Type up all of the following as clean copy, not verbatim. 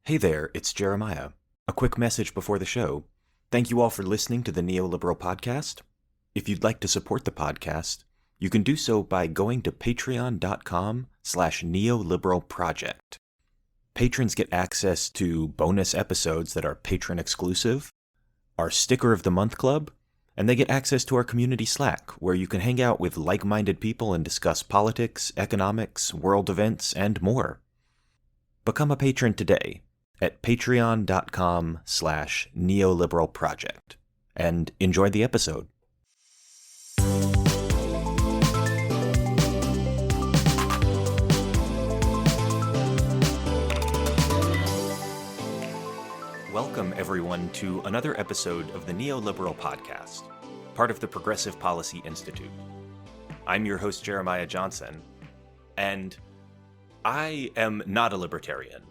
Hey there, it's Jeremiah. A quick message before the show. Thank you all for listening to the Neoliberal Podcast. If you'd like to support the podcast, you can do so by going to patreon.com/neoliberalproject. Patrons get access to bonus episodes that are patron exclusive, our Sticker of the Month Club, and they get access to our community Slack, where you can hang out with like-minded people and discuss politics, economics, world events, and more. Become a patron today at patreon.com/neoliberalproject, and enjoy the episode. Welcome, everyone, to another episode of the Neoliberal Podcast, part of the Progressive Policy Institute. I'm your host, Jeremiah Johnson, and I am not a libertarian,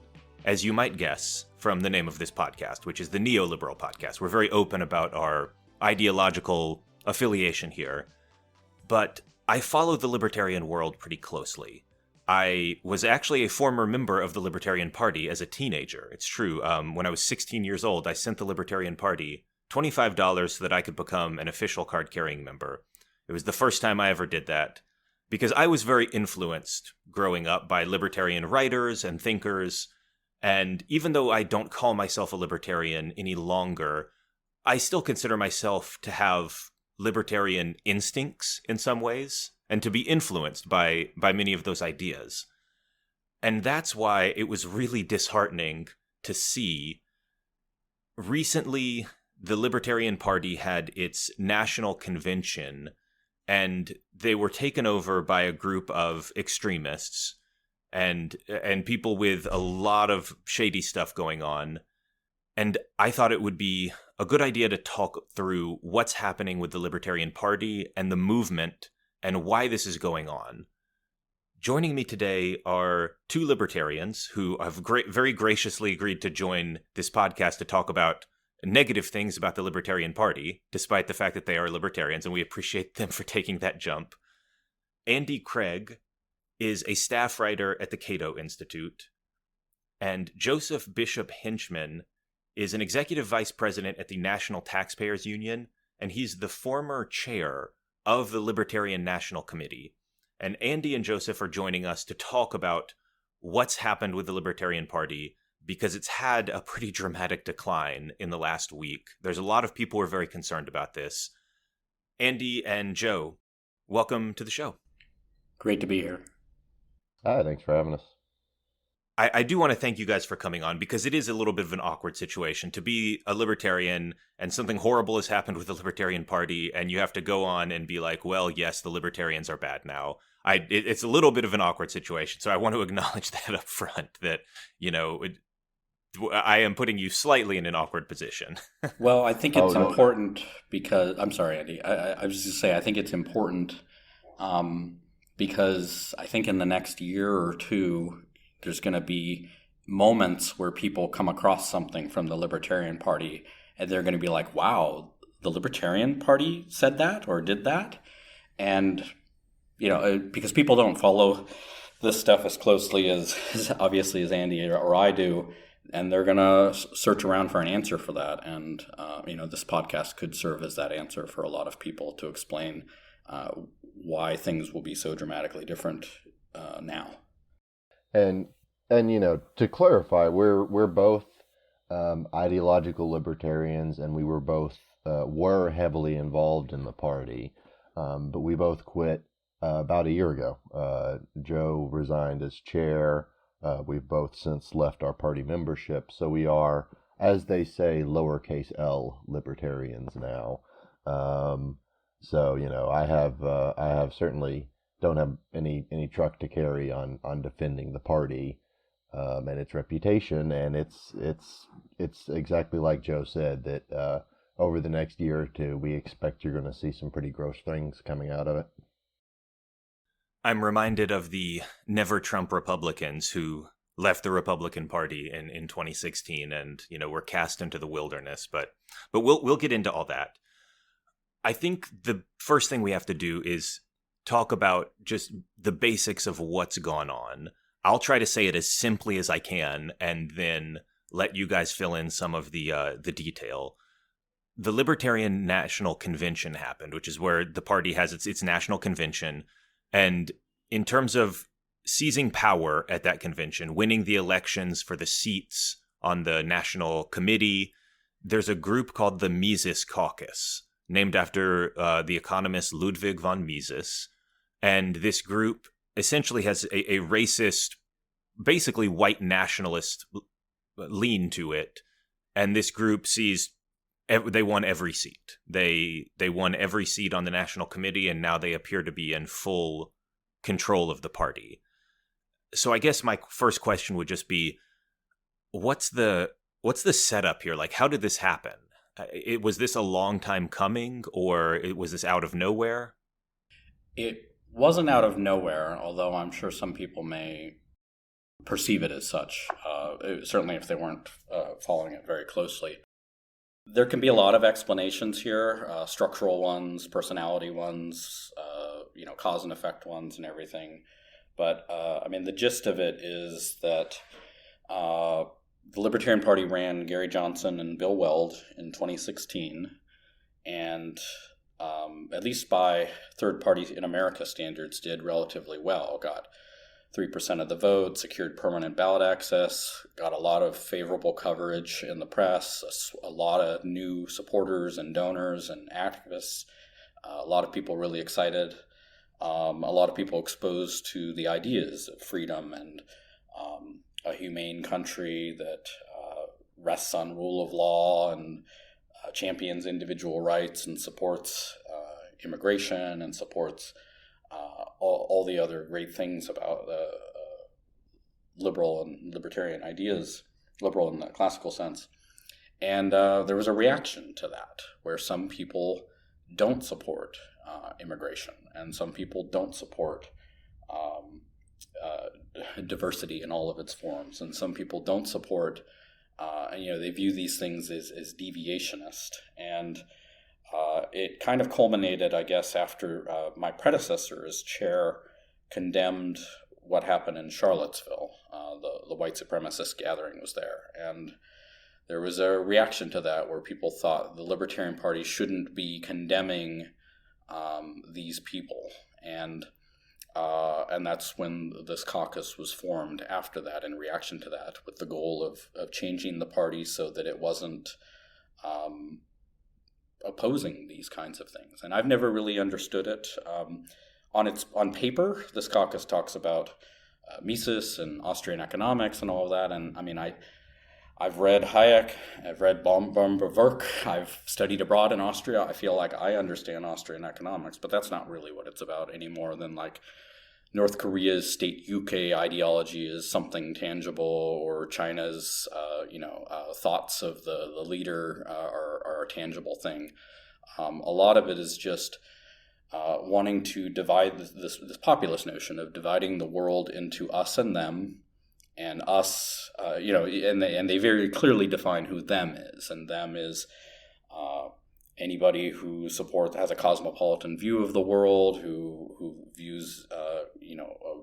as you might guess from the name of this podcast, which is the Neoliberal Podcast. We're very open about our ideological affiliation here, but I follow the libertarian world pretty closely. I was actually a former member of the Libertarian Party as a teenager. It's true. When I was 16 years old, I sent the Libertarian Party $25 so that I could become an official card-carrying member. It was the first time I ever did that, because I was very influenced growing up by libertarian writers and thinkers. And even though I don't call myself a libertarian any longer, I still consider myself to have libertarian instincts in some ways, and to be influenced by many of those ideas. And that's why it was really disheartening to see recently the Libertarian Party had its national convention, and they were taken over by a group of extremists and people with a lot of shady stuff going on. And I thought it would be a good idea to talk through what's happening with the Libertarian Party and the movement and why this is going on. Joining me today are two libertarians who have very graciously agreed to join this podcast to talk about negative things about the Libertarian Party, despite the fact that they are libertarians, and we appreciate them for taking that jump. Andy Craig is a staff writer at the CATO Institute, and Joseph Bishop-Henchman is an executive vice president at the National Taxpayers Union, and he's the former chair of the Libertarian National Committee. And Andy and Joseph are joining us to talk about what's happened with the Libertarian Party, because it's had a pretty dramatic decline in the last week. There's a lot of people who are very concerned about this. Andy and Joe, welcome to the show. Great to be here. Hi, thanks for having us. I do want to thank you guys for coming on, because it is a little bit of an awkward situation to be a libertarian and something horrible has happened with the Libertarian Party, and you have to go on and be like, well, yes, the libertarians are bad now. It's a little bit of an awkward situation, so I want to acknowledge that up front, that, you know, I am putting you slightly in an awkward position. Well, I think it's important because, I'm sorry, Andy, I was just going to say, I think it's important because I think in the next year or two, there's going to be moments where people come across something from the Libertarian Party and they're going to be like, wow, the Libertarian Party said that or did that? And, you know, because people don't follow this stuff as closely as obviously as Andy or I do, and they're going to search around for an answer for that. And, you know, this podcast could serve as that answer for a lot of people to explain why things will be so dramatically different now. And you know, to clarify, we're both ideological libertarians, and we were both were heavily involved in the party, but we both quit about a year ago. Joe resigned as chair. We've both since left our party membership, so we are, as they say, lowercase l libertarians now. So you know, I have certainly don't have any truck to carry on defending the party and its reputation, and it's exactly like Joe said, that over the next year or two, we expect you're going to see some pretty gross things coming out of it. I'm reminded of the Never Trump Republicans who left the Republican Party in 2016 and, you know, were cast into the wilderness. But we'll get into all that. I think the first thing we have to do is talk about just the basics of what's gone on. I'll try to say it as simply as I can, and then let you guys fill in some of the detail. The Libertarian National Convention happened, which is where the party has its national convention. And in terms of seizing power at that convention, winning the elections for the seats on the national committee, there's a group called the Mises Caucus, named after the economist Ludwig von Mises. And this group essentially has a racist, basically white nationalist lean to it. And this group sees they won every seat. They won every seat on the national committee, and now they appear to be in full control of the party. So I guess my first question would just be, what's the setup here? Like, how did this happen? Was this a long time coming, or was this out of nowhere? It wasn't out of nowhere, although I'm sure some people may perceive it as such, certainly if they weren't following it very closely. There can be a lot of explanations here, structural ones, personality ones, cause and effect ones and everything. But, the gist of it is that the Libertarian Party ran Gary Johnson and Bill Weld in 2016, and at least by third party in America standards, did relatively well. Got 3% of the vote, secured permanent ballot access, got a lot of favorable coverage in the press, a lot of new supporters and donors and activists, a lot of people really excited, a lot of people exposed to the ideas of freedom and a humane country that rests on rule of law and champions individual rights and supports immigration and supports all the other great things about liberal and libertarian ideas, liberal in the classical sense. And there was a reaction to that, where some people don't support immigration, and some people don't support diversity in all of its forms, and some people don't support, they view these things as deviationist. And it kind of culminated, I guess, after my predecessor as chair condemned what happened in Charlottesville. The white supremacist gathering was there. And there was a reaction to that where people thought the Libertarian Party shouldn't be condemning these people. And that's when this caucus was formed after that, in reaction to that, with the goal of changing the party so that it wasn't opposing these kinds of things. And I've never really understood it. On paper, this caucus talks about Mises and Austrian economics and all of that. And I've read Hayek, I've read Baumberg, I've studied abroad in Austria. I feel like I understand Austrian economics, but that's not really what it's about any more than like North Korea's state UK ideology is something tangible, or China's thoughts of the leader are a tangible thing. A lot of it is just wanting to divide this populist notion of dividing the world into us and them, and us, and they very clearly define who them is, and them is anybody who has a cosmopolitan view of the world, who views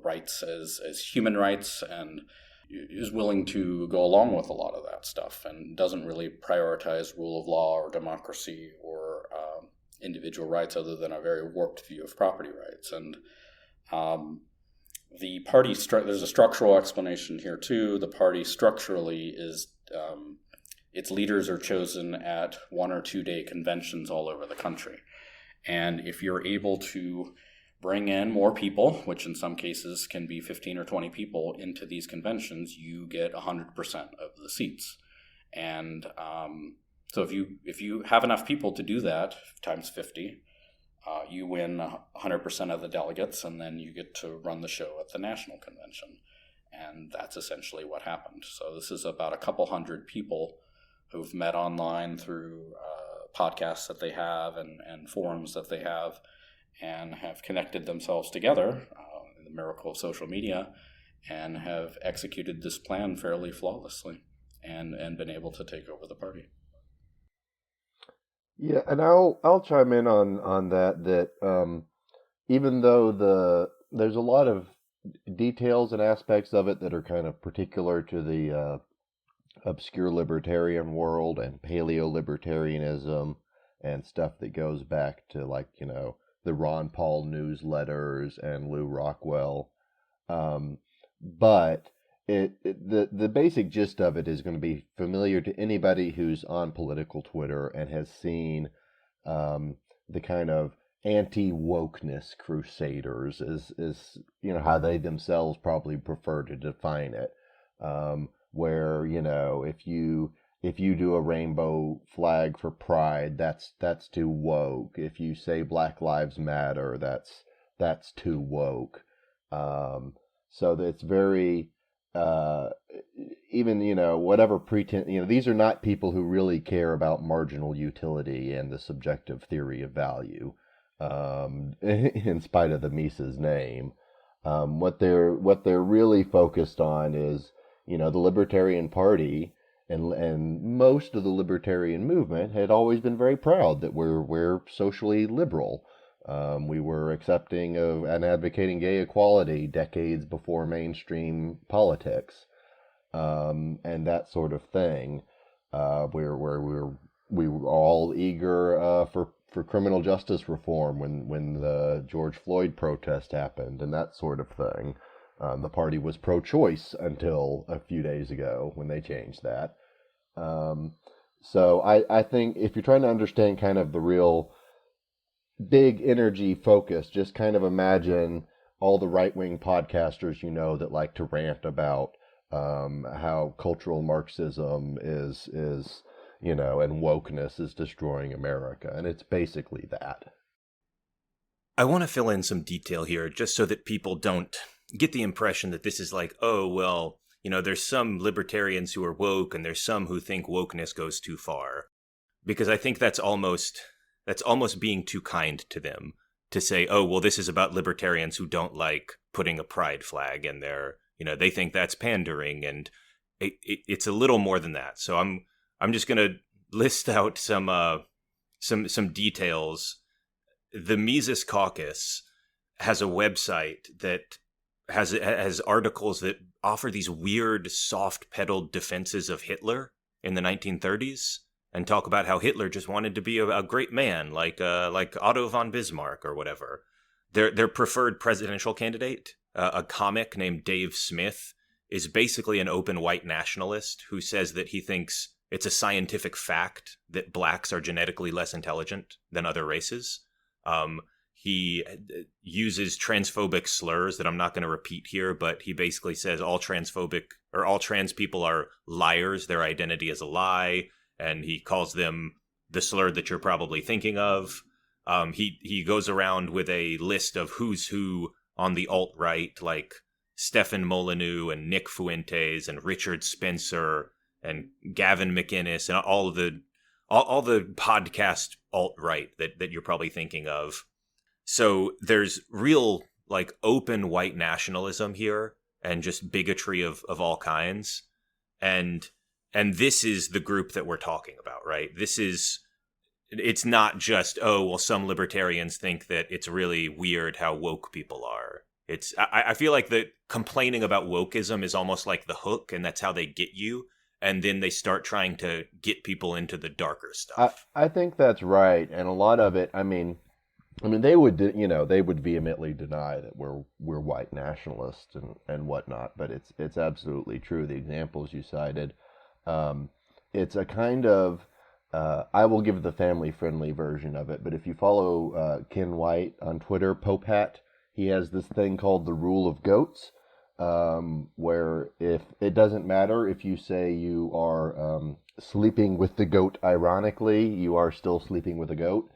rights as human rights, and is willing to go along with a lot of that stuff, and doesn't really prioritize rule of law or democracy or individual rights, other than a very warped view of property rights. And the party, there's a structural explanation here too. The party structurally is, its leaders are chosen at 1 or 2 day conventions all over the country. And if you're able to bring in more people, which in some cases can be 15 or 20 people, into these conventions, you get 100% of the seats. And so if you have enough people to do that, times 50, you win 100% of the delegates, and then you get to run the show at the national convention. And that's essentially what happened. So this is about a couple hundred people who've met online through podcasts that they have and forums that they have, and have connected themselves together in the miracle of social media, and have executed this plan fairly flawlessly and been able to take over the party. Yeah, and I'll chime in on that even though there's a lot of details and aspects of it that are kind of particular to the obscure libertarian world and paleo-libertarianism and stuff that goes back to, like, the Ron Paul newsletters and Lou Rockwell. But the basic gist of it is going to be familiar to anybody who's on political Twitter and has seen the kind of anti-wokeness crusaders is how they themselves probably prefer to define it, where if you do a rainbow flag for pride, that's too woke. If you say Black Lives Matter, that's too woke. So that it's very even whatever pretense, these are not people who really care about marginal utility and the subjective theory of value. In spite of the Mises name, what they're really focused on is the Libertarian Party and most of the libertarian movement had always been very proud that we're socially liberal. We were accepting of and advocating gay equality decades before mainstream politics, and that sort of thing. We were all eager for criminal justice reform when the George Floyd protest happened and that sort of thing. The party was pro-choice until a few days ago when they changed that. So I think if you're trying to understand kind of the real big energy focus, just kind of imagine all the right-wing podcasters that like to rant about how cultural Marxism is and wokeness is destroying America, and it's basically that. I want to fill in some detail here just so that people don't get the impression that this is like, oh, well, there's some libertarians who are woke and there's some who think wokeness goes too far. Because I think that's almost being too kind to them to say, oh, well, this is about libertarians who don't like putting a pride flag in there. They think that's pandering, and it's a little more than that. So I'm just going to list out some details. The Mises Caucus has a website that has articles that offer these weird, soft-pedaled defenses of Hitler in the 1930s and talk about how Hitler just wanted to be a great man, like Otto von Bismarck or whatever. Their preferred presidential candidate, a comic named Dave Smith, is basically an open white nationalist who says that he thinks it's a scientific fact that blacks are genetically less intelligent than other races. He uses transphobic slurs that I'm not going to repeat here, but he basically says all trans people are liars. Their identity is a lie. And he calls them the slur that you're probably thinking of. He goes around with a list of who's who on the alt-right, like Stefan Molyneux and Nick Fuentes and Richard Spencer and Gavin McInnes and all the podcast alt-right that you're probably thinking of. So there's real like open white nationalism here and just bigotry of all kinds. And this is the group that we're talking about, right? It's not just, oh, well, some libertarians think that it's really weird how woke people are. I feel like the complaining about wokeism is almost like the hook, and that's how they get you. And then they start trying to get people into the darker stuff. I think that's right. And a lot of it, I mean, they would vehemently deny that we're white nationalists and whatnot, but it's absolutely true. The examples you cited, it's a kind of, I will give the family-friendly version of it, but if you follow Ken White on Twitter, Pope Hat, he has this thing called the rule of goats, where if it doesn't matter if you say you are sleeping with the goat ironically, you are still sleeping with a goat,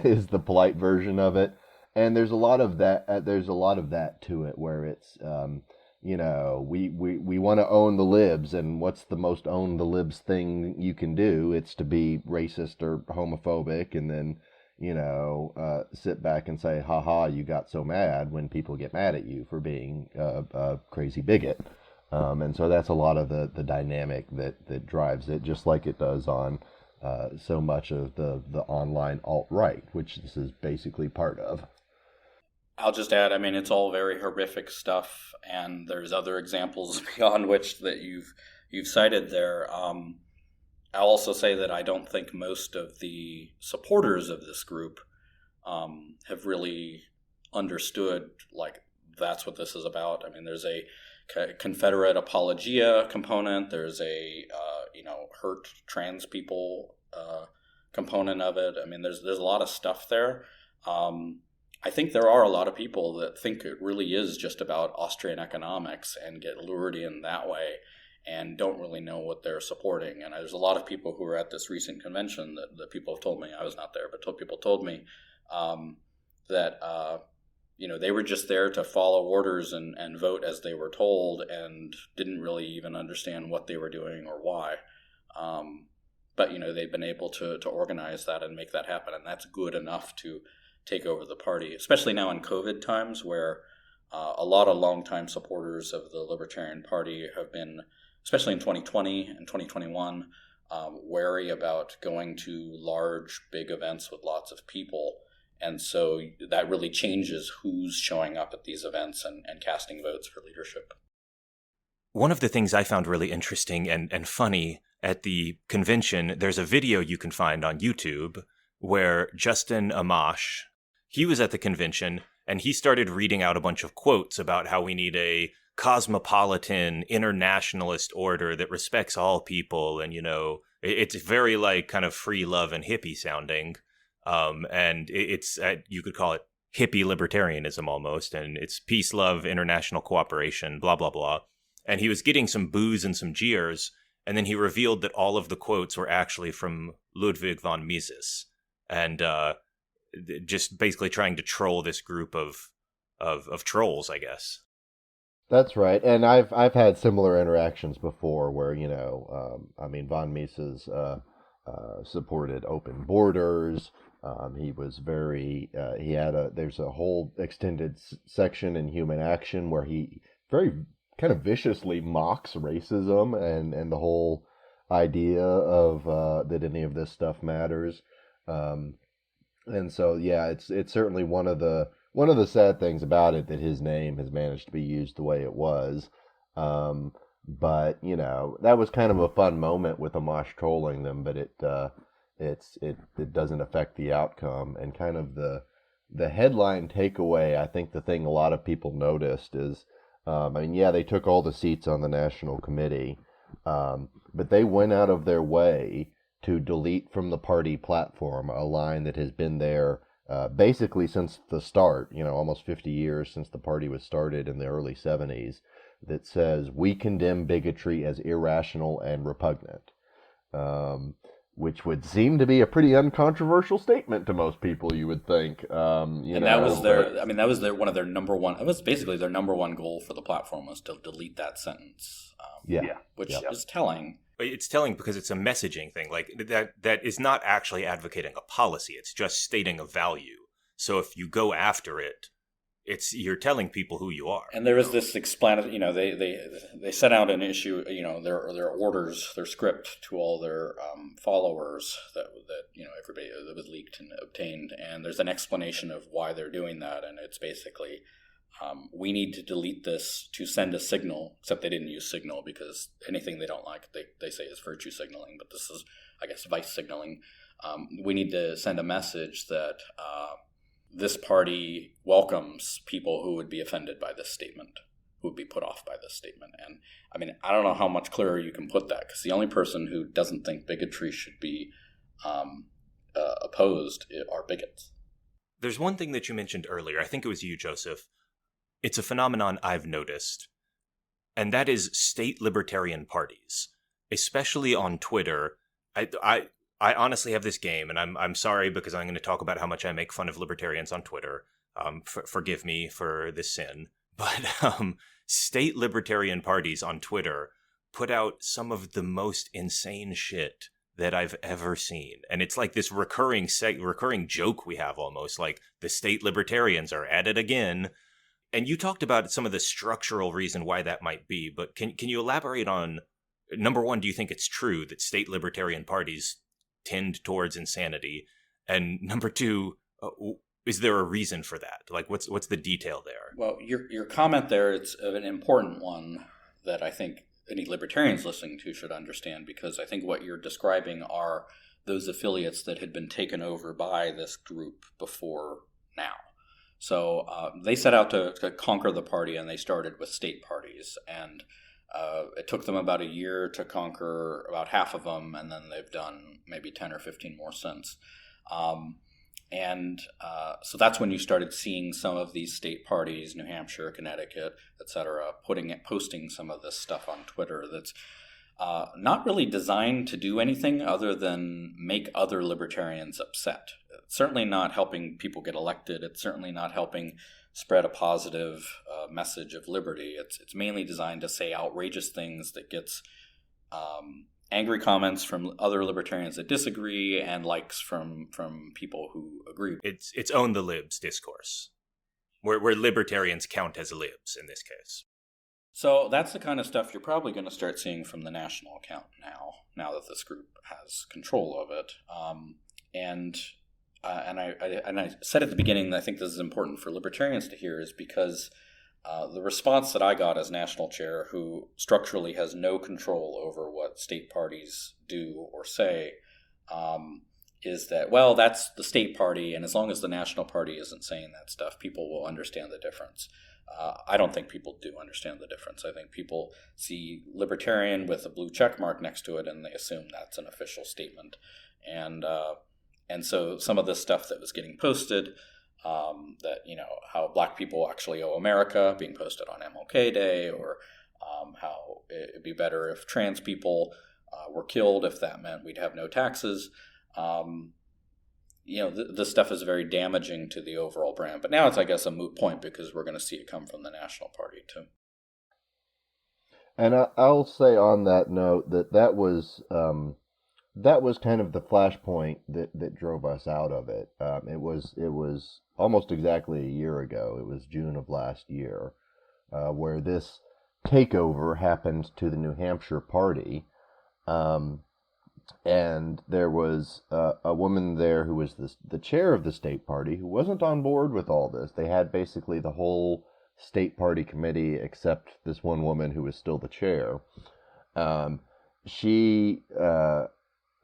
is the polite version of it. And there's a lot of that to it, where it's we want to own the libs, and what's the most own the libs thing you can do? It's to be racist or homophobic, and then sit back and say, haha, you got so mad when people get mad at you for being a crazy bigot. And so that's a lot of the dynamic that drives it, just like it does on so much of the online alt-right, which this is basically part of. I'll just add, I mean, it's all very horrific stuff, and there's other examples beyond which that you've cited there. I'll also say that I don't think most of the supporters of this group have really understood, like, that's what this is about. I mean, there's a Confederate apologia component. There's a hurt trans people component of it. I mean, there's a lot of stuff there. I think there are a lot of people that think it really is just about Austrian economics and get lured in that way and don't really know what they're supporting. And there's a lot of people who were at this recent convention that people have told me, I was not there, but people told me that they were just there to follow orders and vote as they were told and didn't really even understand what they were doing or why. But they've been able to organize that and make that happen, and that's good enough to take over the party, especially now in COVID times where a lot of longtime supporters of the Libertarian Party have been, especially in 2020 and 2021, wary about going to large, big events with lots of people. And so that really changes who's showing up at these events and casting votes for leadership. One of the things I found really interesting and funny at the convention, there's a video you can find on YouTube where Justin Amash, he was at the convention and he started reading out a bunch of quotes about how we need a cosmopolitan, internationalist order that respects all people. And, it's very like kind of free love and hippie sounding. And it's, you could call it hippie libertarianism almost. And it's peace, love, international cooperation, blah, blah, blah. And he was getting some boos and some jeers. And then he revealed that all of the quotes were actually from Ludwig von Mises. And just basically trying to troll this group of trolls, I guess. That's right, and I've had similar interactions before where von Mises supported open borders. He was very there's a whole extended section in Human Action where he very kind of viciously mocks racism and the whole idea of that any of this stuff matters. And so, yeah, it's certainly one of the sad things about it that his name has managed to be used the way it was. But that was kind of a fun moment with Amash trolling them, but it doesn't affect the outcome. And kind of the headline takeaway, I think the thing a lot of people noticed is, they took all the seats on the National Committee, but they went out of their way to delete from the party platform a line that has been there basically since the start, almost 50 years since the party was started in the early 70s, that says, "We condemn bigotry as irrational and repugnant," which would seem to be a pretty uncontroversial statement to most people, you would think. That was one of their number one, it was basically their number one goal for the platform was to delete that sentence, which is telling. It's telling because it's a messaging thing. Like that is not actually advocating a policy. It's just stating a value. So if you go after it, you're telling people who you are. And there is this explanatory. They sent out an issue. Their orders, their script to all their followers that everybody that was leaked and obtained. And there's an explanation of why they're doing that. And it's basically, we need to delete this to send a signal, except they didn't use signal because anything they don't like, they say is virtue signaling, but this is, I guess, vice signaling. We need to send a message that this party welcomes people who would be offended by this statement, who would be put off by this statement. And I don't know how much clearer you can put that, because the only person who doesn't think bigotry should be opposed are bigots. There's one thing that you mentioned earlier, I think it was you, Joseph. It's a phenomenon I've noticed, and that is state libertarian parties, especially on Twitter. I honestly have this game, and I'm sorry because I'm going to talk about how much I make fun of libertarians on Twitter. Forgive me for this sin, but state libertarian parties on Twitter put out some of the most insane shit that I've ever seen, and it's like this recurring joke we have almost, like the state libertarians are at it again. And you talked about some of the structural reason why that might be, but can you elaborate on, number one, do you think it's true that state libertarian parties tend towards insanity? And number two, is there a reason for that? Like, what's the detail there? Well, your comment there, it's an important one that I think any libertarians listening to should understand, because I think what you're describing are those affiliates that had been taken over by this group before now. So they set out to conquer the party, and they started with state parties. And it took them about a year to conquer about half of them, and then they've done maybe 10 or 15 more since. So that's when you started seeing some of these state parties, New Hampshire, Connecticut, etc., posting some of this stuff on Twitter that's not really designed to do anything other than make other libertarians upset. It's certainly not helping people get elected. It's certainly not helping spread a positive message of liberty. It's mainly designed to say outrageous things that gets angry comments from other libertarians that disagree and likes from people who agree. It's own the libs discourse, where libertarians count as libs in this case. So that's the kind of stuff you're probably going to start seeing from the national account now that this group has control of it. And I said at the beginning that I think this is important for libertarians to hear, is because the response that I got as national chair, who structurally has no control over what state parties do or say, is that, well, that's the state party, and as long as the national party isn't saying that stuff, people will understand the difference. I don't think people do understand the difference. I think people see libertarian with a blue check mark next to it, and they assume that's an official statement. And so some of the stuff that was getting posted, that, how black people actually owe America, being posted on MLK Day, or how it'd be better if trans people were killed, if that meant we'd have no taxes. This stuff is very damaging to the overall brand. But now it's, I guess, a moot point, because we're going to see it come from the national party too. And I'll say on that note that was kind of the flashpoint that drove us out of it. It was almost exactly a year ago. It was June of last year, where this takeover happened to the New Hampshire party. And there was a woman there who was the chair of the state party, who wasn't on board with all this. They had basically the whole state party committee except this one woman who was still the chair. She,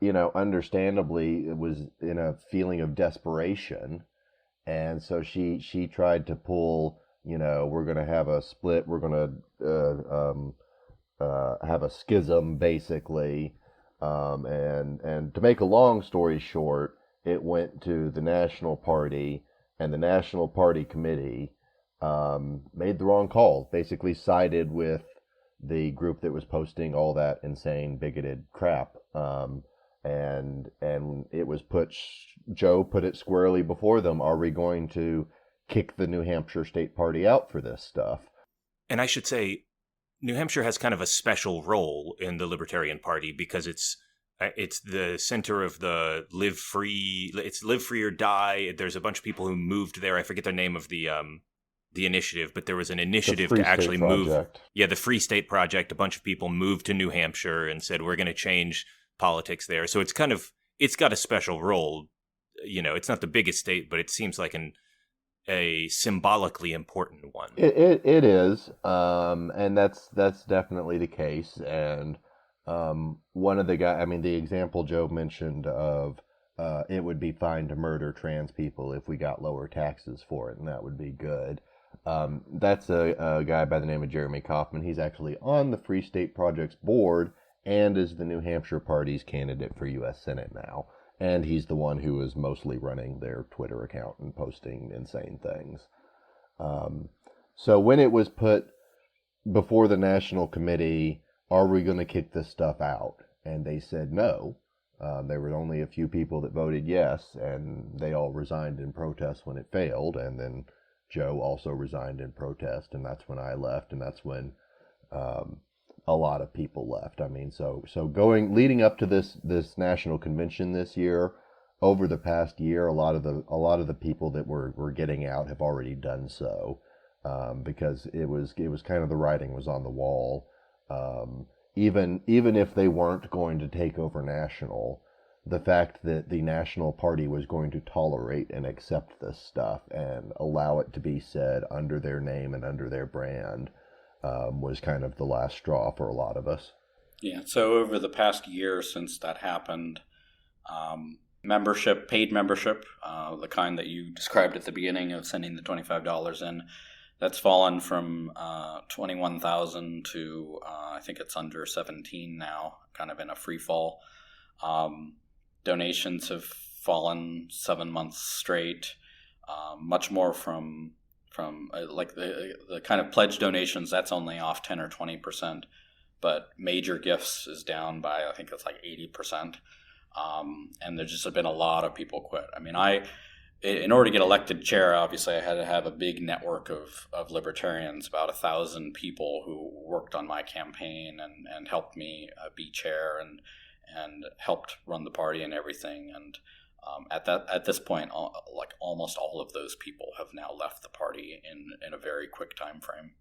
understandably was in a feeling of desperation. And so she tried to pull, we're going to have a split. We're going to have a schism, basically. And to make a long story short, it went to the National Party, and the National Party Committee made the wrong call, basically sided with the group that was posting all that insane, bigoted crap. And it was Joe put it squarely before them. Are we going to kick the New Hampshire State Party out for this stuff? And I should say, New Hampshire has kind of a special role in the Libertarian Party, because it's the center of the live free or die. There's a bunch of people who moved there. I forget the name of the initiative, but there was an initiative to actually move. Yeah, the Free State Project. A bunch of people moved to New Hampshire and said, we're going to change politics there. So it's got a special role. It's not the biggest state, but it seems like a symbolically important one. It is, and that's definitely the case. And one of the guys, the example Joe mentioned of it would be fine to murder trans people if we got lower taxes for it, and that would be good. That's a guy by the name of Jeremy Kaufman. He's actually on the Free State Project's board and is the New Hampshire Party's candidate for U.S. Senate now. And he's the one who is mostly running their Twitter account and posting insane things. So when it was put before the National Committee, are we going to kick this stuff out? And they said no. There were only a few people that voted yes, and they all resigned in protest when it failed. And then Joe also resigned in protest, and that's when I left, and that's when a lot of people left. Leading up to this national convention this year, over the past year, a lot of the people that were getting out have already done so, because it was kind of the writing was on the wall. Even if they weren't going to take over national, the fact that the National Party was going to tolerate and accept this stuff and allow it to be said under their name and under their brand was kind of the last straw for a lot of us. Yeah, so over the past year since that happened, paid membership, the kind that you described at the beginning of sending the $25 in, that's fallen from 21,000 to I think it's under 17 now, kind of in a free fall. Donations have fallen 7 months straight. Much more from like the kind of pledge donations, that's only off 10 or 20%, but major gifts is down by, I think it's like 80%. And there's just been a lot of people quit. I mean, in order to get elected chair, obviously I had to have a big network of libertarians, about 1,000 people who worked on my campaign and helped me be chair and helped run the party and everything. And at this point, like almost all of those people have now left the party in a very quick time frame.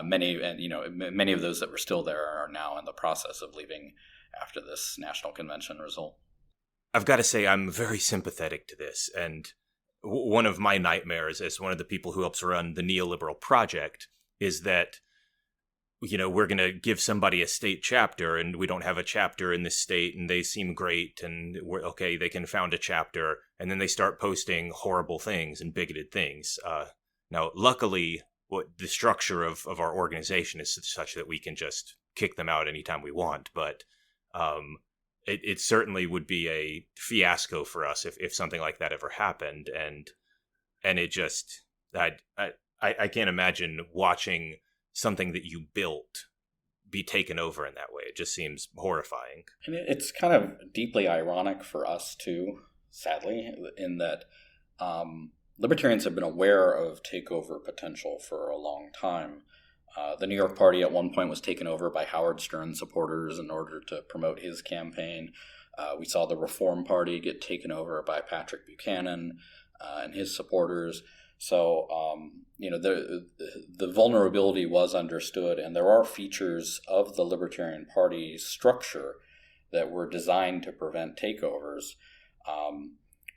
Many of those that were still there are now in the process of leaving after this national convention result. I've got to say, I'm very sympathetic to this. And one of my nightmares as one of the people who helps run the Neoliberal Project is that, we're going to give somebody a state chapter and we don't have a chapter in this state and they seem great and they can found a chapter, and then they start posting horrible things and bigoted things. Now, luckily, the structure of our organization is such that we can just kick them out anytime we want. But it certainly would be a fiasco for us if something like that ever happened. And it just, I can't imagine watching something that you built be taken over in that way. It just seems horrifying. And it's kind of deeply ironic for us too, sadly, in that libertarians have been aware of takeover potential for a long time. The New York Party at one point was taken over by Howard Stern supporters in order to promote his campaign. We saw the Reform Party get taken over by Patrick Buchanan and his supporters. So, the vulnerability was understood, and there are features of the Libertarian Party structure that were designed to prevent takeovers.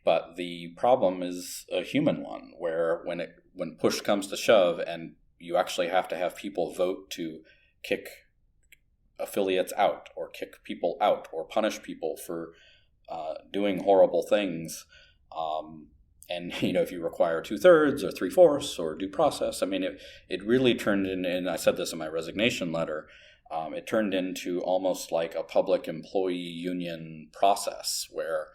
But the problem is a human one, where when push comes to shove and you actually have to have people vote to kick affiliates out or kick people out or punish people for doing horrible things, and, if you require 2/3 or 3/4 or due process, I mean, it really turned in, and I said this in my resignation letter, it turned into almost like a public employee union process where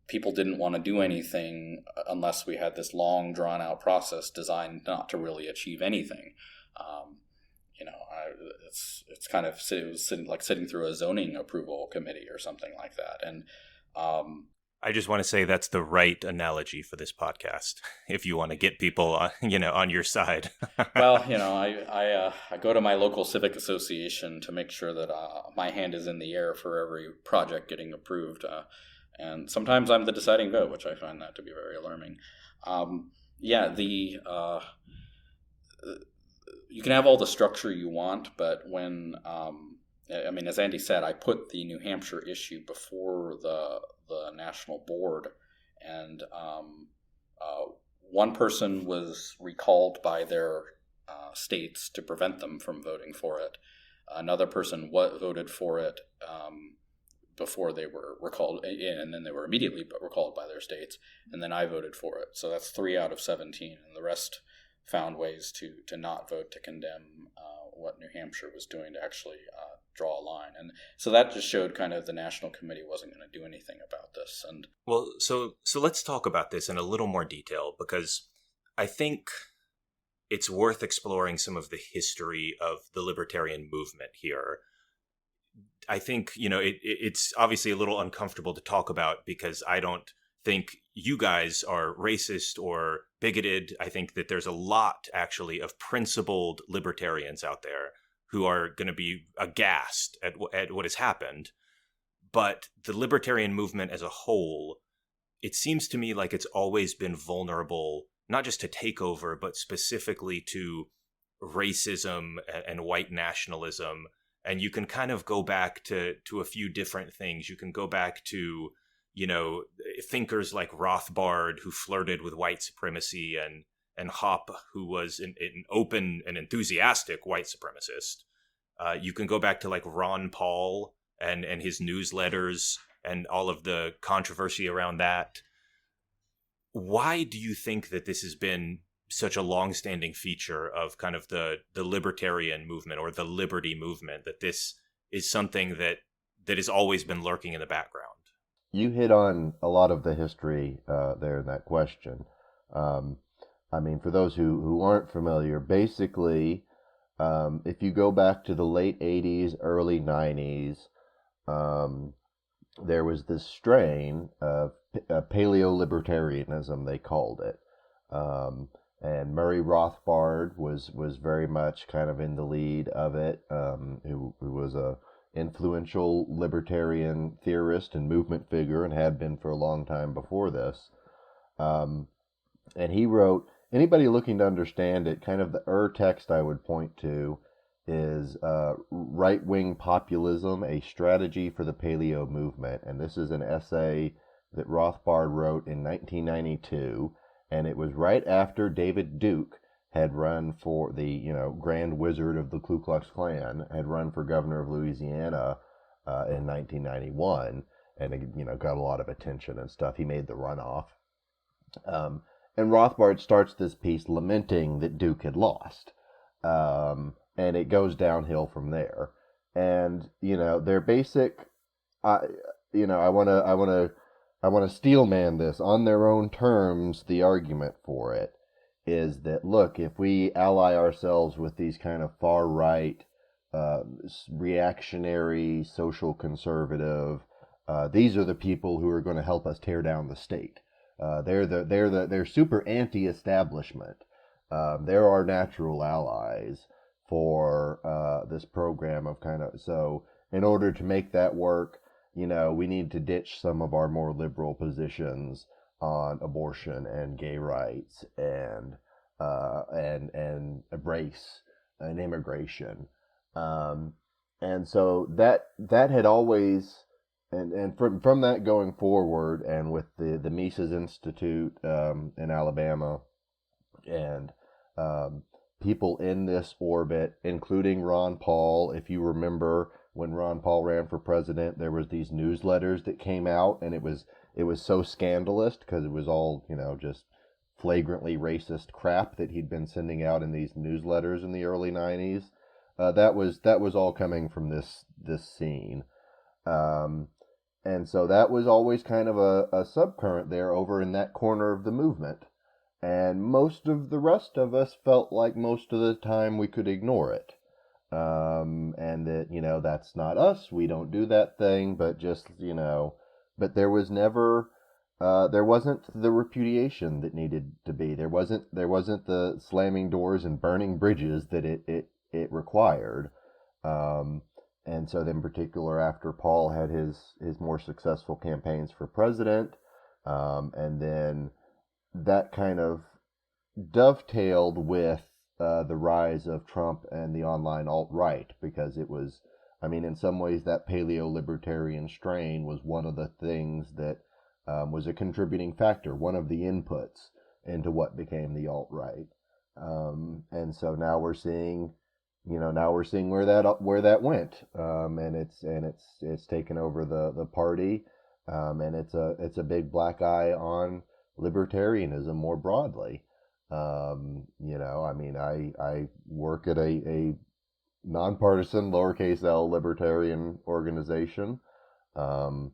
people didn't want to do anything unless we had this long, drawn-out process designed not to really achieve anything. It's kind of sitting through a zoning approval committee or something like that, and I just want to say that's the right analogy for this podcast. If you want to get people, on your side. Well, I go to my local civic association to make sure that my hand is in the air for every project getting approved. And sometimes I'm the deciding vote, which I find that to be very alarming. You can have all the structure you want, but when, as Andy said, I put the New Hampshire issue before the national board, and one person was recalled by their states to prevent them from voting for it. Another person voted for it before they were recalled, and then they were immediately recalled by their states, and then I voted for it. So that's 3 out of 17, and the rest found ways to not vote to condemn what New Hampshire was doing to actually draw a line. And so that just showed kind of the National Committee wasn't going to do anything about this. And well, so let's talk about this in a little more detail, because I think it's worth exploring some of the history of the libertarian movement here. I think, it's obviously a little uncomfortable to talk about because I don't think you guys are racist or bigoted. I think that there's a lot, actually, of principled libertarians out there who are going to be aghast at what has happened. But the libertarian movement as a whole, it seems to me like it's always been vulnerable, not just to takeover, but specifically to racism and white nationalism. And you can kind of go back to a few different things. You can go back to, thinkers like Rothbard, who flirted with white supremacy, and Hoppe, who was an open and enthusiastic white supremacist. You can go back to like Ron Paul and his newsletters and all of the controversy around that. Why do you think that this has been such a long-standing feature of kind of the libertarian movement or the liberty movement, that this is something that has always been lurking in the background? You hit on a lot of the history there in that question. For those who aren't familiar, basically, if you go back to the late 80s, early 90s, there was this strain of paleo-libertarianism, they called it. And Murray Rothbard was very much kind of in the lead of it, who was a influential libertarian theorist and movement figure, and had been for a long time before this. And he wrote, anybody looking to understand it, kind of the text I would point to is Right-Wing Populism, a Strategy for the Paleo Movement. And this is an essay that Rothbard wrote in 1992. And it was right after David Duke had run for the, Grand Wizard of the Ku Klux Klan, had run for governor of Louisiana in 1991, and, got a lot of attention and stuff. He made the runoff. And Rothbard starts this piece lamenting that Duke had lost. And it goes downhill from there. And, their basic, I want to steelman this on their own terms. The argument for it is that, look, if we ally ourselves with these kind of far right, reactionary, social conservative, these are the people who are going to help us tear down the state. They're super anti-establishment. They're our natural allies for this program of so in order to make that work, we need to ditch some of our more liberal positions on abortion and gay rights and race and immigration. And so that had always, and from that going forward, and with the Mises Institute in Alabama, and people in this orbit, including Ron Paul. If you remember, when Ron Paul ran for president, there was these newsletters that came out, and it was so scandalous because it was all, just flagrantly racist crap that he'd been sending out in these newsletters in the early 90s. That was all coming from this scene. And so that was always kind of a subcurrent there over in that corner of the movement. And most of the rest of us felt like most of the time we could ignore it. And that, that's not us. We don't do that thing, but just, but there was never, there wasn't the repudiation that needed to be. There wasn't the slamming doors and burning bridges that it required. And so in particular, after Paul had his more successful campaigns for president, and then that kind of dovetailed with the rise of Trump and the online alt-right, because it was, in some ways that paleo-libertarian strain was one of the things that was a contributing factor, one of the inputs into what became the alt-right. And so now we're seeing, where that went, and it's taken over the party, and it's a big black eye on libertarianism more broadly. I work at a nonpartisan lowercase l libertarian organization, and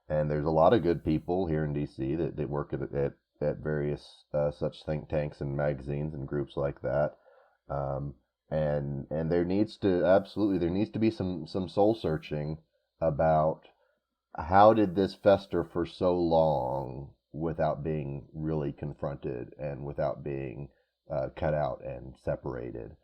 there's a lot of good people here in DC that work at various such think tanks and magazines and groups like that. And there needs to be some soul searching about how did this fester for so long without being really confronted and without being cut out and separated.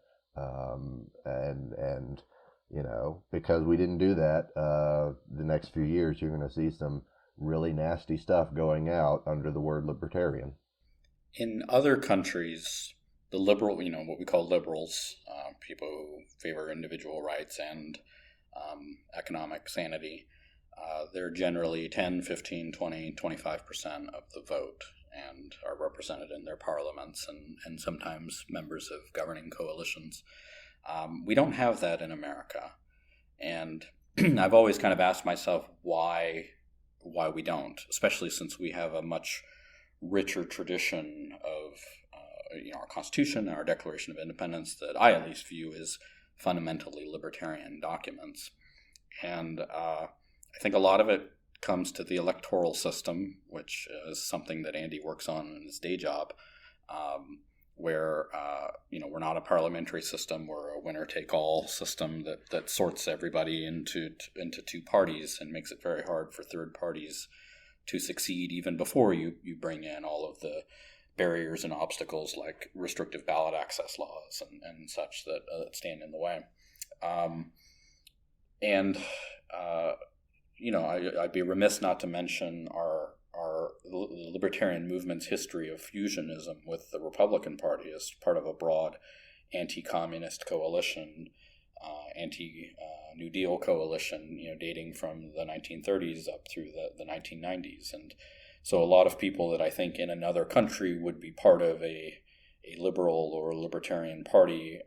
Because we didn't do that, the next few years you're going to see some really nasty stuff going out under the word libertarian. In other countries, the liberal, what we call liberals, people who favor individual rights and economic sanity, they're generally 10, 15, 20, 25% of the vote and are represented in their parliaments and sometimes members of governing coalitions. We don't have that in America. And I've always kind of asked myself why we don't, especially since we have a much richer tradition of our Constitution, our Declaration of Independence, that I at least view as fundamentally libertarian documents. And I think a lot of it comes to the electoral system, which is something that Andy works on in his day job, where we're not a parliamentary system. We're a winner-take-all system that sorts everybody into two parties and makes it very hard for third parties to succeed even before you bring in all of the barriers and obstacles like restrictive ballot access laws and such that stand in the way. I'd be remiss not to mention our libertarian movement's history of fusionism with the Republican Party as part of a broad anti-communist coalition, anti-New Deal coalition, dating from the 1930s up through the 1990s. And so a lot of people that I think in another country would be part of a liberal or libertarian party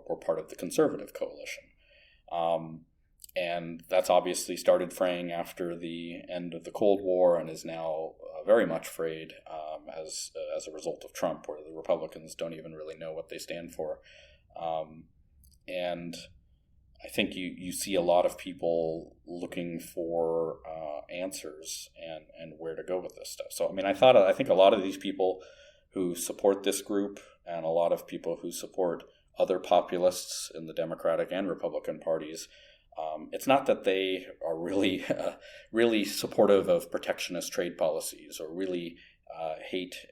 were part of the conservative coalition. And that's obviously started fraying after the end of the Cold War and is now very much frayed as a result of Trump, where the Republicans don't even really know what they stand for. And I think you see a lot of people looking for answers and where to go with this stuff. So, I think a lot of these people who support this group and a lot of people who support other populists in the Democratic and Republican parties, it's not that they are really supportive of protectionist trade policies or really hate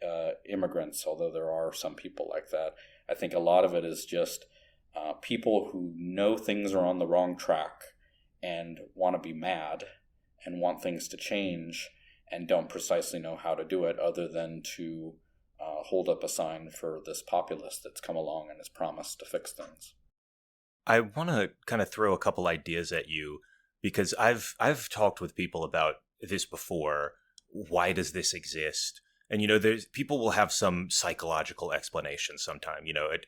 immigrants, although there are some people like that. I think a lot of it is just people who know things are on the wrong track and want to be mad and want things to change and don't precisely know how to do it other than to hold up a sign for this populist that's come along and has promised to fix things. I want to kind of throw a couple ideas at you because I've talked with people about this before. Why does this exist? And, there's people will have some psychological explanation sometime.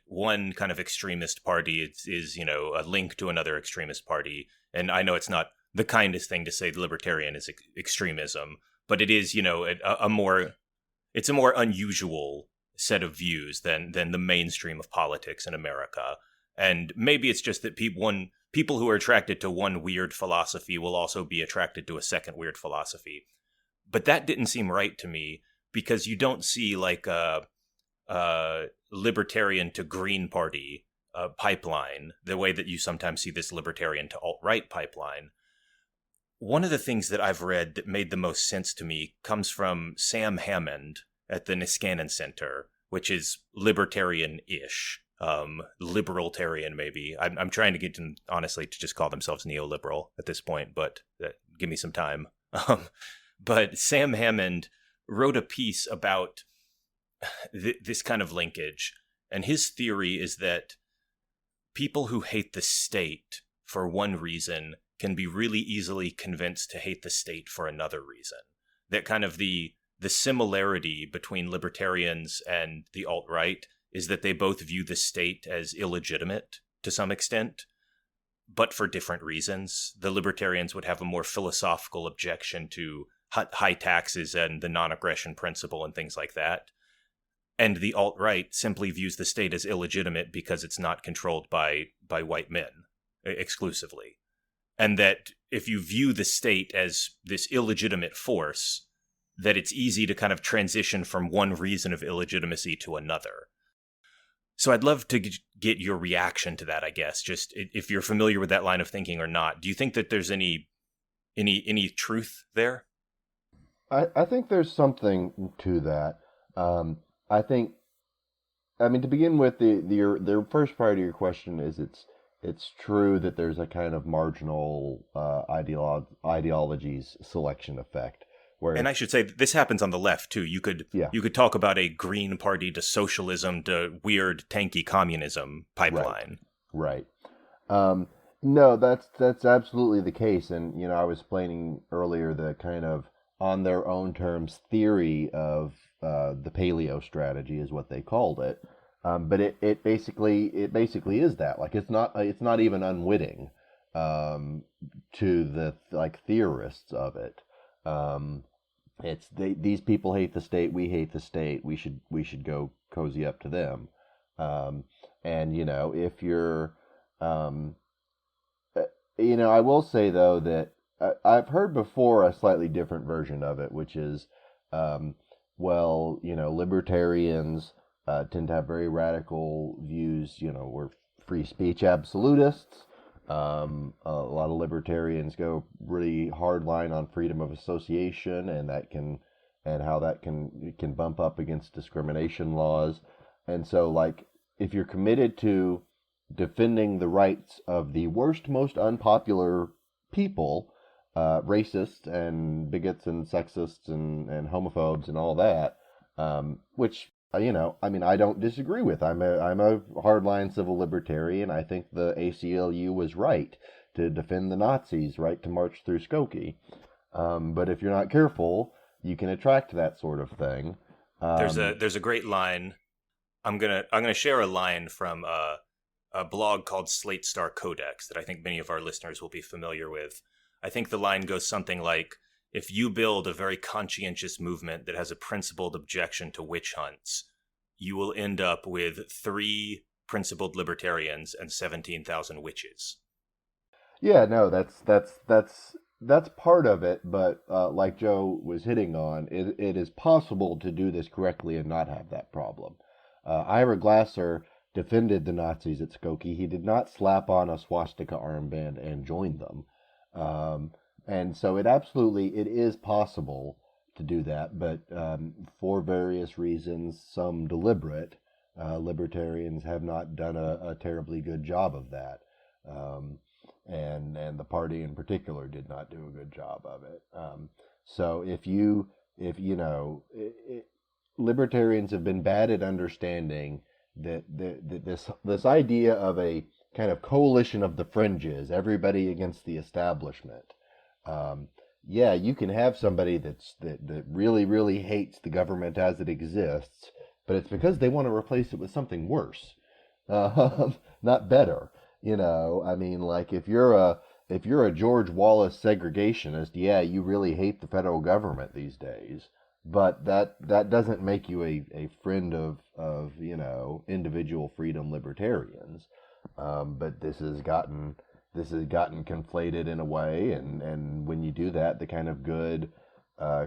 One kind of extremist party is a link to another extremist party. And I know it's not the kindest thing to say libertarian is extremism, but it is, it's a more unusual set of views than the mainstream of politics in America. And maybe it's just that people who are attracted to one weird philosophy will also be attracted to a second weird philosophy. But that didn't seem right to me because you don't see like a libertarian to Green Party pipeline the way that you sometimes see this libertarian to alt-right pipeline. One of the things that I've read that made the most sense to me comes from Sam Hammond at the Niskanen Center, which is libertarian-ish. Liberaltarian, maybe. I'm trying to get them, honestly, to just call themselves neoliberal at this point, but give me some time. But Sam Hammond wrote a piece about this kind of linkage, and his theory is that people who hate the state for one reason can be really easily convinced to hate the state for another reason. That kind of the similarity between libertarians and the alt-right is that they both view the state as illegitimate to some extent, but for different reasons. The libertarians would have a more philosophical objection to high taxes and the non-aggression principle and things like that. And the alt-right simply views the state as illegitimate because it's not controlled by white men exclusively. And that if you view the state as this illegitimate force, that it's easy to kind of transition from one reason of illegitimacy to another. So I'd love to get your reaction to that, I guess, just if you're familiar with that line of thinking or not. Do you think that there's any truth there? I think there's something to that. I think, to begin with, the first part of your question is it's true that there's a kind of marginal ideology's selection effect, Where And I should say this happens on the left too. You could yeah, you could talk about a green party to socialism to weird tanky communism pipeline. right. No, that's absolutely the case. And I was explaining earlier the kind of on their own terms theory of the paleo strategy is what they called it. But it basically is that, like, it's not even unwitting to the like theorists of it. It's these people hate the state, we hate the state, we should go cozy up to them. And if you're I will say though that I've heard before a slightly different version of it, which is, libertarians tend to have very radical views. We're free speech absolutists. A lot of libertarians go really hard line on freedom of association, and how that can bump up against discrimination laws. And so, like, if you're committed to defending the rights of the worst, most unpopular people, racists and bigots and sexists and homophobes and all that, which I don't disagree with. I'm a hardline civil libertarian. I think the ACLU was right to defend the Nazis, right to march through Skokie. But if you're not careful, you can attract that sort of thing. There's a great line. I'm gonna share a line from a blog called Slate Star Codex that I think many of our listeners will be familiar with. I think the line goes something like, if you build a very conscientious movement that has a principled objection to witch hunts, you will end up with 3 principled libertarians and 17,000 witches. Yeah, no, that's part of it, but like Joe was hitting on, it is possible to do this correctly and not have that problem. Ira Glasser defended the Nazis at Skokie. He did not slap on a swastika armband and join them. And so it is possible to do that, but for various reasons, some deliberate, libertarians have not done a terribly good job of that. And the party in particular did not do a good job of it. So libertarians have been bad at understanding that this idea of a kind of coalition of the fringes, everybody against the establishment. You can have somebody that really, really hates the government as it exists, but it's because they want to replace it with something worse, not better. Like if you're a George Wallace segregationist, you really hate the federal government these days. But that doesn't make you a friend of individual freedom libertarians. But this has gotten conflated in a way, and when you do that, the kind of good,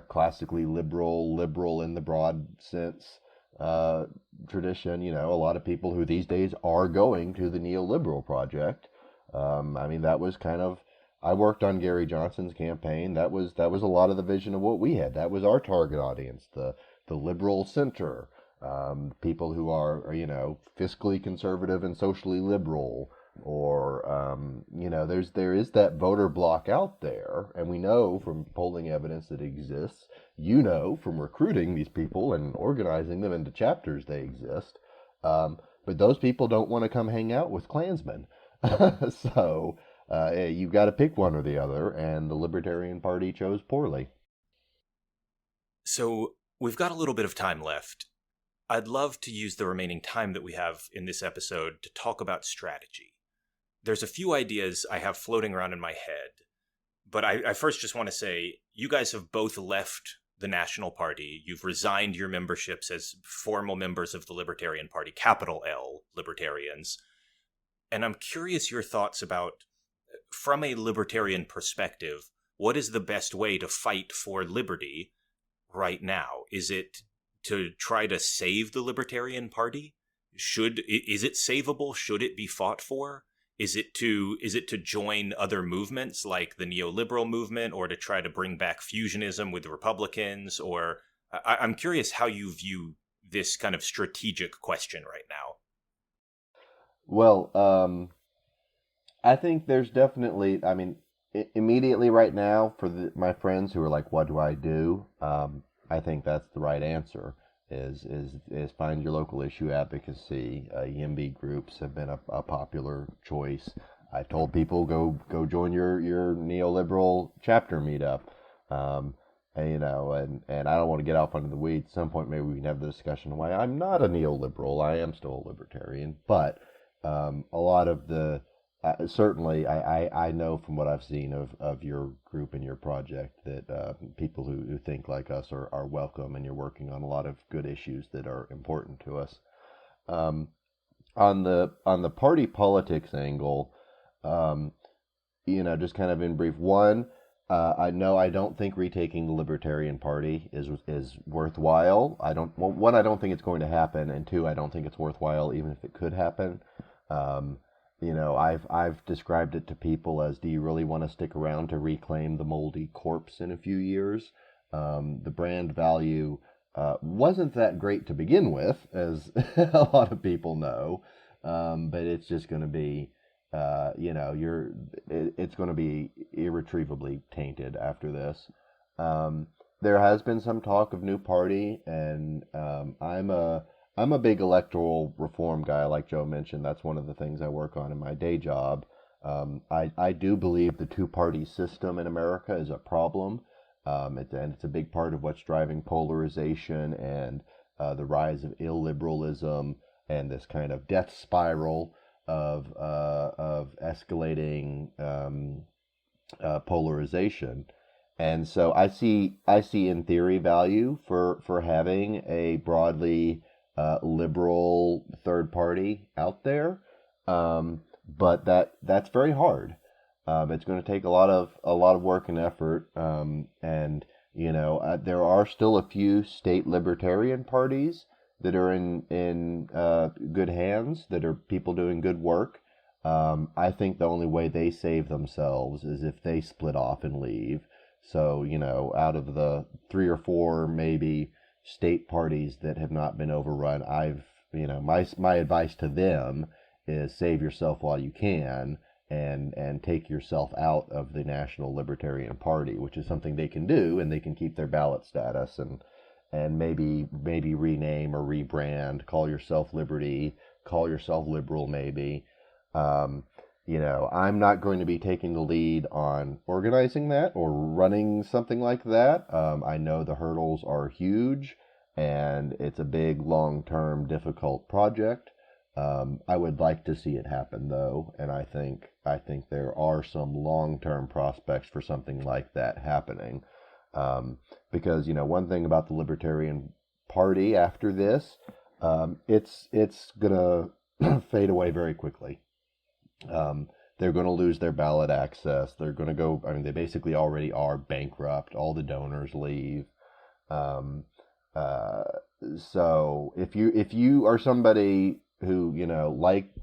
classically liberal in the broad sense tradition, a lot of people who these days are going to the neoliberal project. That was kind of, I worked on Gary Johnson's campaign. That was a lot of the vision of what we had. That was our target audience, the liberal center, people who are fiscally conservative and socially liberal, or there is that voter block out there, and we know from polling evidence that exists. From recruiting these people and organizing them into chapters, they exist. But those people don't want to come hang out with Klansmen, so. You've got to pick one or the other, and the Libertarian Party chose poorly. So we've got a little bit of time left. I'd love to use the remaining time that we have in this episode to talk about strategy. There's a few ideas I have floating around in my head, but I first just want to say, you guys have both left the National Party. You've resigned your memberships as formal members of the Libertarian Party, capital L, Libertarians. And I'm curious your thoughts about, from a libertarian perspective, what is the best way to fight for liberty right now? Is it to try to save the Libertarian Party? Is it savable? Should it be fought for? Is it to join other movements like the neoliberal movement, or to try to bring back fusionism with the Republicans? Or I'm curious how you view this kind of strategic question right now. Well, I think there's definitely, immediately right now for my friends who are like, what do I do? I think that's the right answer. Is find your local issue advocacy. YIMBY groups have been a popular choice. I've told people go join your neoliberal chapter meetup. And I don't want to get off into the weeds. At some point, maybe we can have the discussion why I'm not a neoliberal. I am still a libertarian, but a lot of the certainly, I know from what I've seen of your group and your project that people who think like us are welcome, and you're working on a lot of good issues that are important to us. On the party politics angle, just kind of in brief, one, I don't think retaking the Libertarian Party is worthwhile. I don't think it's going to happen, and two, I don't think it's worthwhile even if it could happen. I've described it to people as, do you really want to stick around to reclaim the moldy corpse in a few years? The brand value wasn't that great to begin with, as a lot of people know, but it's just going to be, it's going to be irretrievably tainted after this. There has been some talk of new party, and I'm a big electoral reform guy, like Joe mentioned. That's one of the things I work on in my day job. I do believe the two-party system in America is a problem, and it's a big part of what's driving polarization and the rise of illiberalism and this kind of death spiral of escalating polarization. And so I see in theory value for having a broadly liberal third party out there, but that's very hard. It's going to take a lot of work and effort, and there are still a few state libertarian parties that are in good hands, that are people doing good work. I think the only way they save themselves is if they split off and leave. So out of the 3 or 4 maybe state parties that have not been overrun, my advice to them is save yourself while you can, and take yourself out of the National Libertarian Party, which is something they can do, and they can keep their ballot status and maybe rename or rebrand, call yourself Liberty, call yourself liberal maybe. I'm not going to be taking the lead on organizing that or running something like that. I know the hurdles are huge, and it's a big, long-term, difficult project. I would like to see it happen, though, and I think there are some long-term prospects for something like that happening. Because one thing about the Libertarian Party after this, it's gonna fade away very quickly. They're going to lose their ballot access. They're going to go. I mean, they basically already are bankrupt. All the donors leave. So if you are somebody who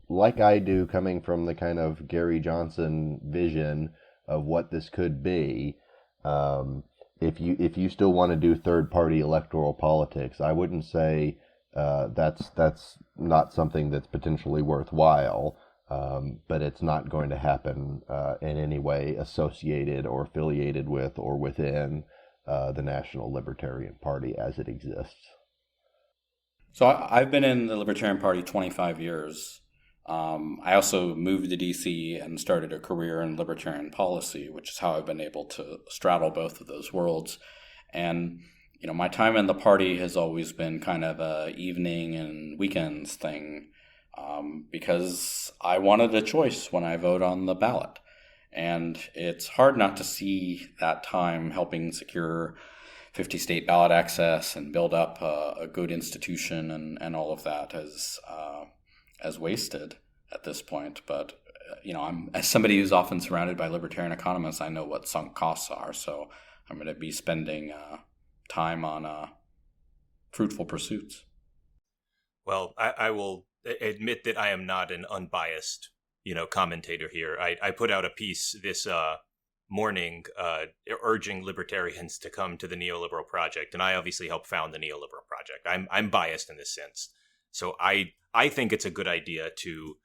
like I do, coming from the kind of Gary Johnson vision of what this could be, if you still want to do third party electoral politics, I wouldn't say that's not something that's potentially worthwhile. But it's not going to happen in any way associated or affiliated with or within the National Libertarian Party as it exists. So I've been in the Libertarian Party 25 years. I also moved to D.C. and started a career in libertarian policy, which is how I've been able to straddle both of those worlds. And my time in the party has always been kind of a evening and weekends thing. Because I wanted a choice when I vote on the ballot. And it's hard not to see that time helping secure 50 state ballot access and build up a good institution and all of that as wasted at this point. But, I'm, as somebody who's often surrounded by libertarian economists, I know what sunk costs are. So I'm going to be spending time on fruitful pursuits. Well, I will admit that I am not an unbiased, commentator here. I put out a piece this morning urging libertarians to come to the Neoliberal Project, and I obviously helped found the Neoliberal Project. I'm biased in this sense. So I think it's a good idea to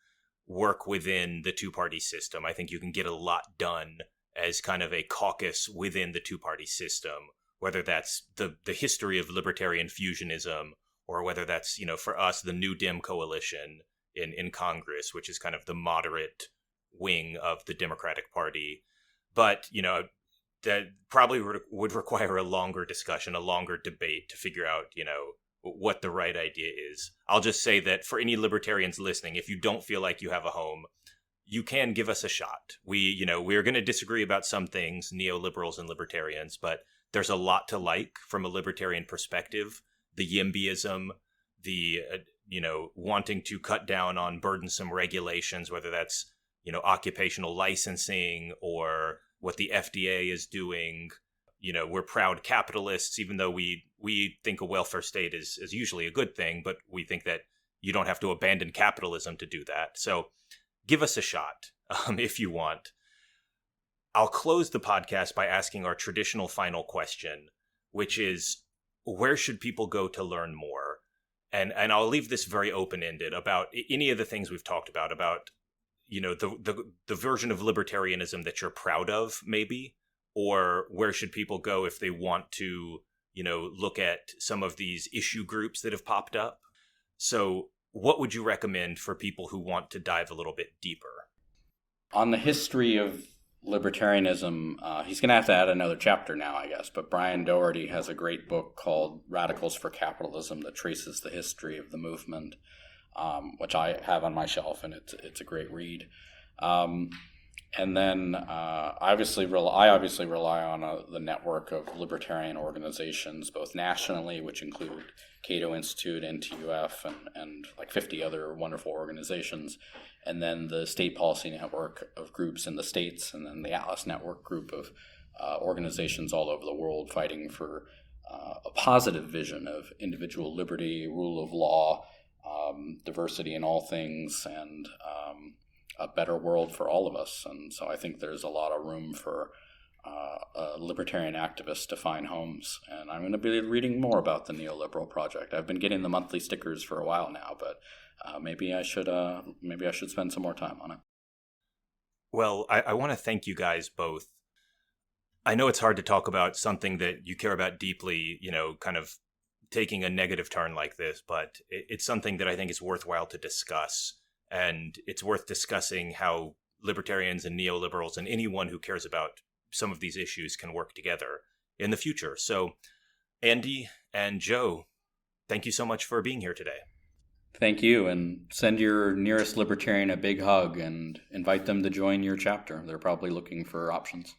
work within the two-party system. I think you can get a lot done as kind of a caucus within the two-party system, whether that's the history of libertarian fusionism, or whether that's, for us, the New Dem coalition in Congress, which is kind of the moderate wing of the Democratic Party. But, that probably would require a longer discussion, a longer debate to figure out, what the right idea is. I'll just say that for any libertarians listening, if you don't feel like you have a home, you can give us a shot. We're going to disagree about some things, neoliberals and libertarians, but there's a lot to like from a libertarian perspective. The YIMBYism, the, wanting to cut down on burdensome regulations, whether that's, occupational licensing or what the FDA is doing. We're proud capitalists, even though we think a welfare state is usually a good thing, but we think that you don't have to abandon capitalism to do that. So give us a shot if you want. I'll close the podcast by asking our traditional final question, which is, where should people go to learn more? And I'll leave this very open-ended about any of the things we've talked about, the version of libertarianism that you're proud of, maybe, or where should people go if they want to, look at some of these issue groups that have popped up. So what would you recommend for people who want to dive a little bit deeper? On the history of libertarianism, he's going to have to add another chapter now, I guess, but Brian Doherty has a great book called Radicals for Capitalism that traces the history of the movement, which I have on my shelf, and it's a great read. And then I obviously rely on the network of libertarian organizations, both nationally, which include CATO Institute, NTUF, and like 50 other wonderful organizations, and then the state policy network of groups in the states, and then the Atlas Network group of organizations all over the world fighting for a positive vision of individual liberty, rule of law, diversity in all things, and a better world for all of us. And so I think there's a lot of room for libertarian activists to find homes. And I'm going to be reading more about the Neoliberal Project. I've been getting the monthly stickers for a while now, but maybe I should spend some more time on it. Well, I want to thank you guys both. I know it's hard to talk about something that you care about deeply, kind of taking a negative turn like this, but it's something that I think is worthwhile to discuss. And it's worth discussing how libertarians and neoliberals and anyone who cares about some of these issues can work together in the future. So, Andy and Joe, thank you so much for being here today. Thank you, and send your nearest libertarian a big hug and invite them to join your chapter. They're probably looking for options.